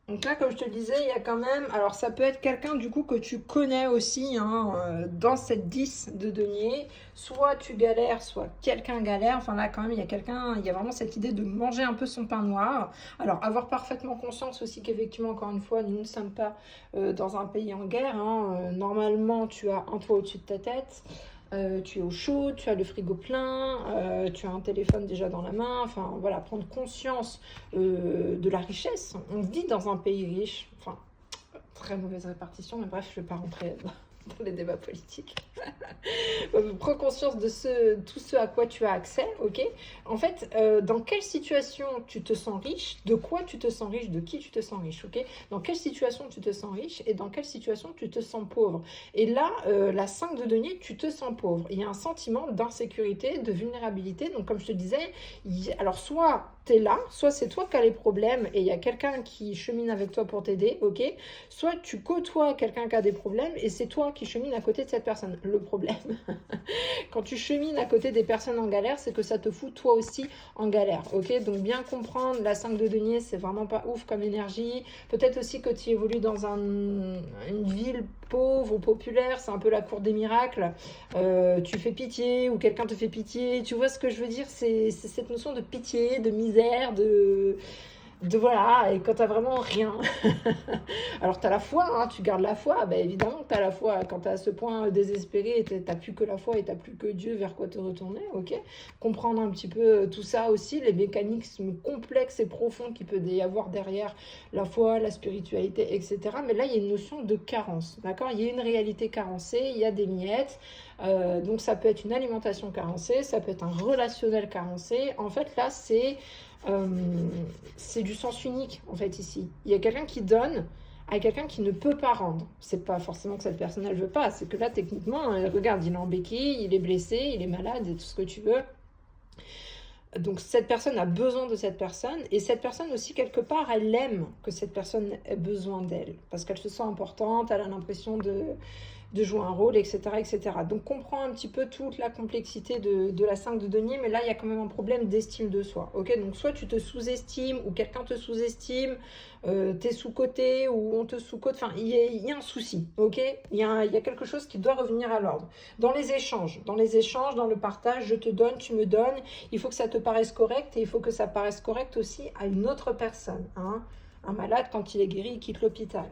Donc là, comme je te disais, il y a quand même... Alors, ça peut être quelqu'un, du coup, que tu connais aussi, hein, dans cette 10 de denier. Soit tu galères, soit quelqu'un galère. Enfin, là, quand même, il y a quelqu'un... Il y a vraiment cette idée de manger un peu son pain noir. Alors, avoir parfaitement conscience aussi qu'effectivement, encore une fois, nous ne sommes pas dans un pays en guerre, hein. Normalement, tu as un toit au-dessus de ta tête. Tu es au chaud, tu as le frigo plein, tu as un téléphone déjà dans la main. Enfin, voilà, prendre conscience de la richesse. On vit dans un pays riche. Enfin, très mauvaise répartition, mais bref, je ne vais pas rentrer dans les débats politiques. Prends conscience de tout ce à quoi tu as accès, ok? En fait, dans quelle situation tu te sens riche, de quoi tu te sens riche, de qui tu te sens riche, ok? Dans quelle situation tu te sens riche et dans quelle situation tu te sens pauvre. Et là, la 5 de denier, tu te sens pauvre. Il y a un sentiment d'insécurité, de vulnérabilité. Donc, comme je te disais, alors soit tu es là, soit c'est toi qui as les problèmes et il y a quelqu'un qui chemine avec toi pour t'aider, ok? Soit tu côtoies quelqu'un qui a des problèmes et c'est toi qui chemines à côté de cette personne. Le problème, quand tu chemines à côté des personnes en galère, c'est que ça te fout toi aussi en galère, ok? Donc bien comprendre, la 5 de denier, c'est vraiment pas ouf comme énergie. Peut-être aussi que tu évolues dans une ville pauvre ou populaire, c'est un peu la cour des miracles. Tu fais pitié ou quelqu'un te fait pitié. Tu vois ce que je veux dire? C'est cette notion de pitié, de misère, de voilà, et quand t'as vraiment rien. Alors t'as la foi, hein, tu gardes la foi, ben évidemment que t'as la foi. Quand t'es à ce point désespéré, t'as plus que la foi et t'as plus que Dieu vers quoi te retourner, ok? Comprendre un petit peu tout ça aussi, les mécanismes complexes et profonds qu'il peut y avoir derrière la foi, la spiritualité, etc. Mais là, il y a une notion de carence, d'accord? Il y a une réalité carencée, il y a des miettes. Donc ça peut être une alimentation carencée, ça peut être un relationnel carencé. En fait, là, euh, c'est du sens unique, en fait, ici. Il y a quelqu'un qui donne à quelqu'un qui ne peut pas rendre. C'est pas forcément que cette personne, elle veut pas. C'est que là, techniquement, regarde, il est en béquille, il est blessé, il est malade et tout ce que tu veux. Donc cette personne a besoin de cette personne et cette personne aussi quelque part elle aime que cette personne ait besoin d'elle parce qu'elle se sent importante, elle a l'impression de jouer un rôle, etc., etc. Donc comprends un petit peu toute la complexité de la 5 de denier, mais là il y a quand même un problème d'estime de soi, ok? Donc soit tu te sous-estimes ou quelqu'un te sous-estime, t'es sous-coté ou on te sous-cote, enfin il y a un souci, ok? Il y a quelque chose qui doit revenir à l'ordre. Dans les échanges, dans le partage, je te donne, tu me donnes, il faut que ça te paraisse correct et il faut que ça paraisse correct aussi à une autre personne, hein. Un malade, quand il est guéri, il quitte l'hôpital.